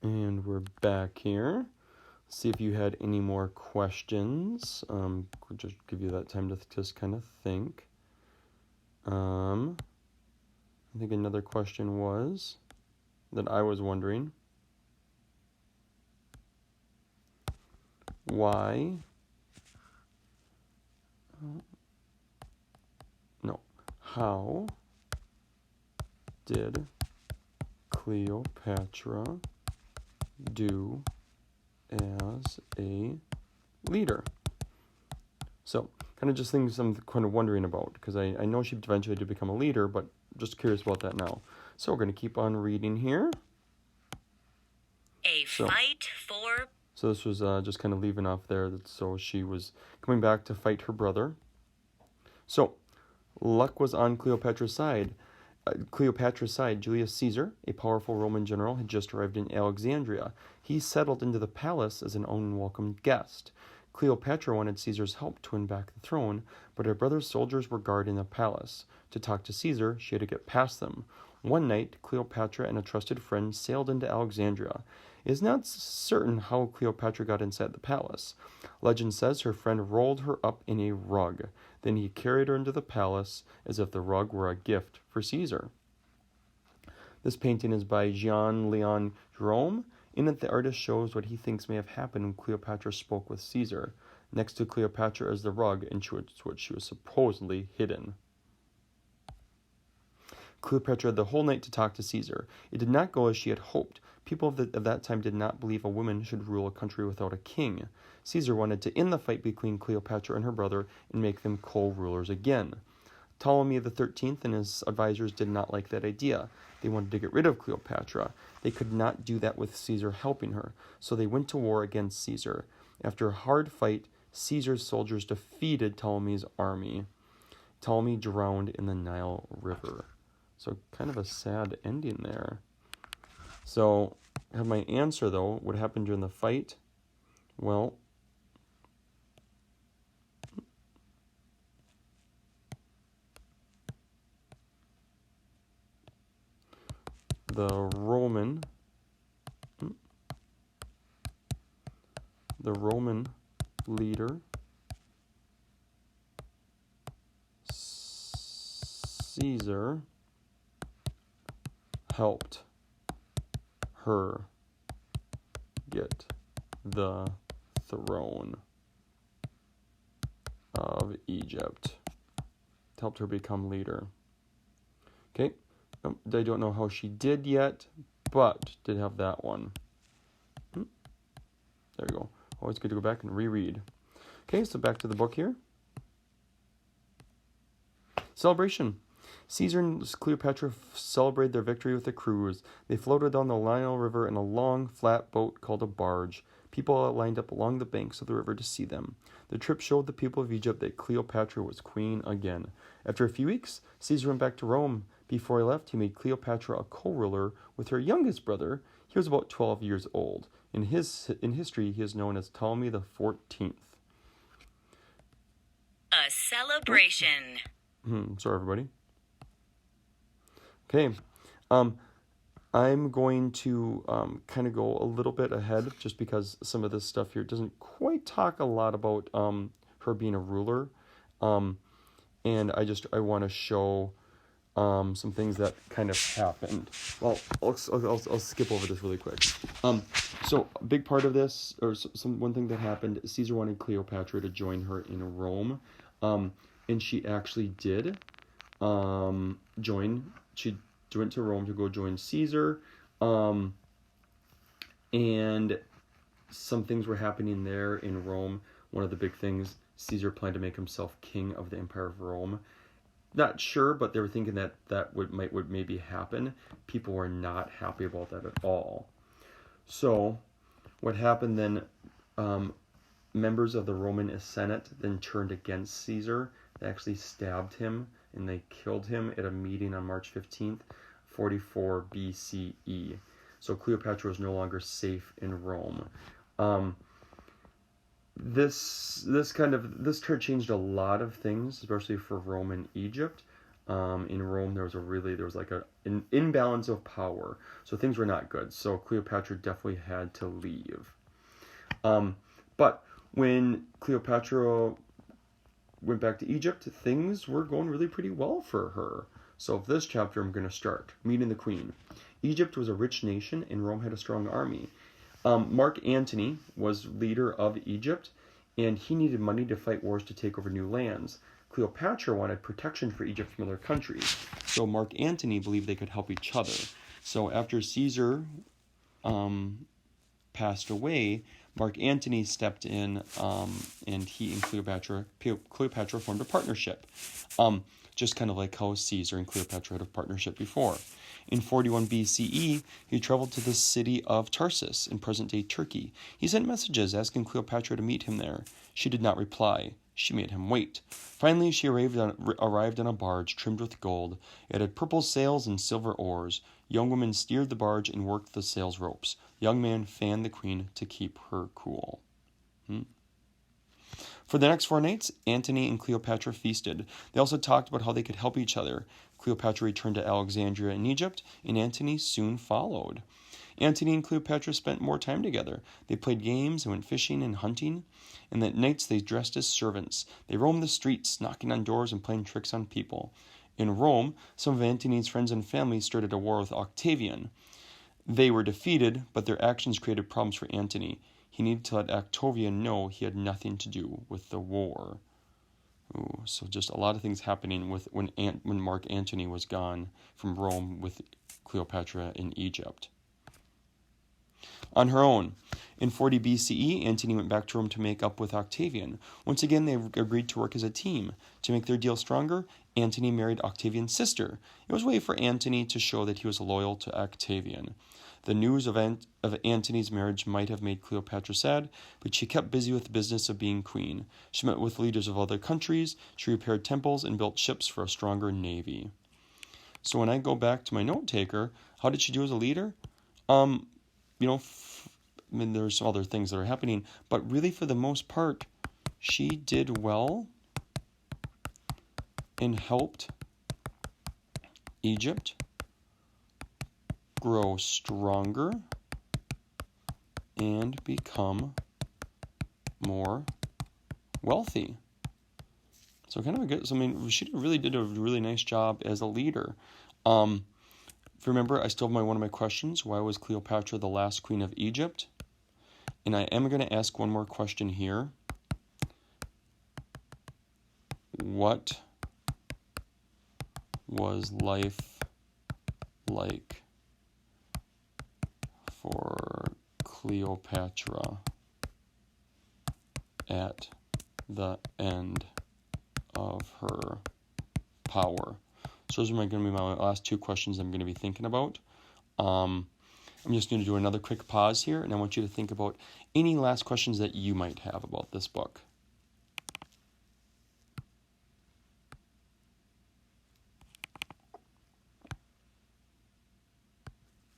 And we're back here. See if you had any more questions. We'll just give you that time to just kind of think. I think another question was that I was wondering, how did Cleopatra do as a leader? So, kind of just things I'm kind of wondering about, because I know she eventually did become a leader, but just curious about that now. So we're going to keep on reading here. Fight for... So this was just kind of leaving off there. So she was coming back to fight her brother. So, luck was on Cleopatra's side. Julius Caesar, a powerful Roman general, had just arrived in Alexandria. He settled into the palace as an unwelcome guest. Cleopatra wanted Caesar's help to win back the throne, but her brother's soldiers were guarding the palace. To talk to Caesar, she had to get past them. One night, Cleopatra and a trusted friend sailed into Alexandria. It is not certain how Cleopatra got inside the palace. Legend says her friend rolled her up in a rug. Then he carried her into the palace as if the rug were a gift for Caesar. This painting is by Jean-Léon Gérôme. In it, the artist shows what he thinks may have happened when Cleopatra spoke with Caesar. Next to Cleopatra is the rug in which she was supposedly hidden. Cleopatra had the whole night to talk to Caesar. It did not go as she had hoped. People of that time did not believe a woman should rule a country without a king. Caesar wanted to end the fight between Cleopatra and her brother and make them co-rulers again. Ptolemy XIII and his advisors did not like that idea. They wanted to get rid of Cleopatra. They could not do that with Caesar helping her, so they went to war against Caesar. After a hard fight, Caesar's soldiers defeated Ptolemy's army. Ptolemy drowned in the Nile River. So kind of a sad ending there. So I have my answer, though. What happened during the fight? Well, the Roman leader Caesar helped her get the throne of Egypt. Helped her become leader. Okay, I don't know how she did yet, but did have that one. There we go. Always good to go back and reread. Okay, so back to the book here. Celebration. Caesar and Cleopatra celebrated their victory with a cruise. They floated down the Nile River in a long, flat boat called a barge. People lined up along the banks of the river to see them. The trip showed the people of Egypt that Cleopatra was queen again. After a few weeks, Caesar went back to Rome. Before he left, he made Cleopatra a co-ruler with her youngest brother. He was about 12 years old. In history, he is known as Ptolemy XIV. A celebration. Sorry, everybody. Okay, I'm going to kind of go a little bit ahead just because some of this stuff here doesn't quite talk a lot about her being a ruler, and I want to show some things that kind of happened. Well, I'll skip over this really quick. So a big part of this, or one thing that happened, Caesar wanted Cleopatra to join her in Rome, and she actually did join. She went to Rome to go join Caesar, and some things were happening there in Rome. One of the big things, Caesar planned to make himself king of the Empire of Rome. Not sure, but they were thinking that would maybe happen. People were not happy about that at all. So, what happened then? Members of the Roman Senate then turned against Caesar. They actually stabbed him and they killed him at a meeting on March 15th, 44 BCE. So Cleopatra was no longer safe in Rome. This changed a lot of things, especially for Rome and Egypt. In Rome, there was like an imbalance of power, so things were not good. So Cleopatra definitely had to leave. But when Cleopatra went back to Egypt, things were going really pretty well for her. So for this chapter, I'm going to start meeting the queen. Egypt was a rich nation, and Rome had a strong army. Mark Antony was leader of Egypt, and he needed money to fight wars to take over new lands. Cleopatra wanted protection for Egypt from other countries, so Mark Antony believed they could help each other. So after Caesar passed away, Mark Antony stepped in, and he and Cleopatra formed a partnership, just kind of like how Caesar and Cleopatra had a partnership before. In 41 BCE, he traveled to the city of Tarsus in present-day Turkey. He sent messages asking Cleopatra to meet him there. She did not reply. She made him wait. Finally, she arrived on a barge trimmed with gold. It had purple sails and silver oars. Young women steered the barge and worked the sails ropes. Young man fanned the queen to keep her cool. For the next 4 nights, Antony and Cleopatra feasted. They also talked about how they could help each other. Cleopatra returned to Alexandria in Egypt, and Antony soon followed. Antony and Cleopatra spent more time together. They played games and went fishing and hunting, and at nights they dressed as servants. They roamed the streets, knocking on doors and playing tricks on people. In Rome, some of Antony's friends and family started a war with Octavian. They were defeated, but their actions created problems for Antony. He needed to let Octavian know he had nothing to do with the war. Ooh, so just a lot of things happening when Mark Antony was gone from Rome with Cleopatra in Egypt. On her own, in 40 BCE, Antony went back to Rome to make up with Octavian. Once again, they agreed to work as a team. To make their deal stronger, Antony married Octavian's sister. It was a way for Antony to show that he was loyal to Octavian. The news of Antony's marriage might have made Cleopatra sad, but she kept busy with the business of being queen. She met with leaders of other countries, she repaired temples, and built ships for a stronger navy. So when I go back to my note taker, how did she do as a leader? There's some other things that are happening, but really for the most part, she did well and helped Egypt grow stronger and become more wealthy. So kind of a good, she really did a really nice job as a leader. If you remember, I still have one of my questions. Why was Cleopatra the last queen of Egypt? And I am going to ask one more question here. What was life like for Cleopatra at the end of her power? So those are going to be my last 2 questions I'm going to be thinking about. I'm just going to do another quick pause here, and I want you to think about any last questions that you might have about this book.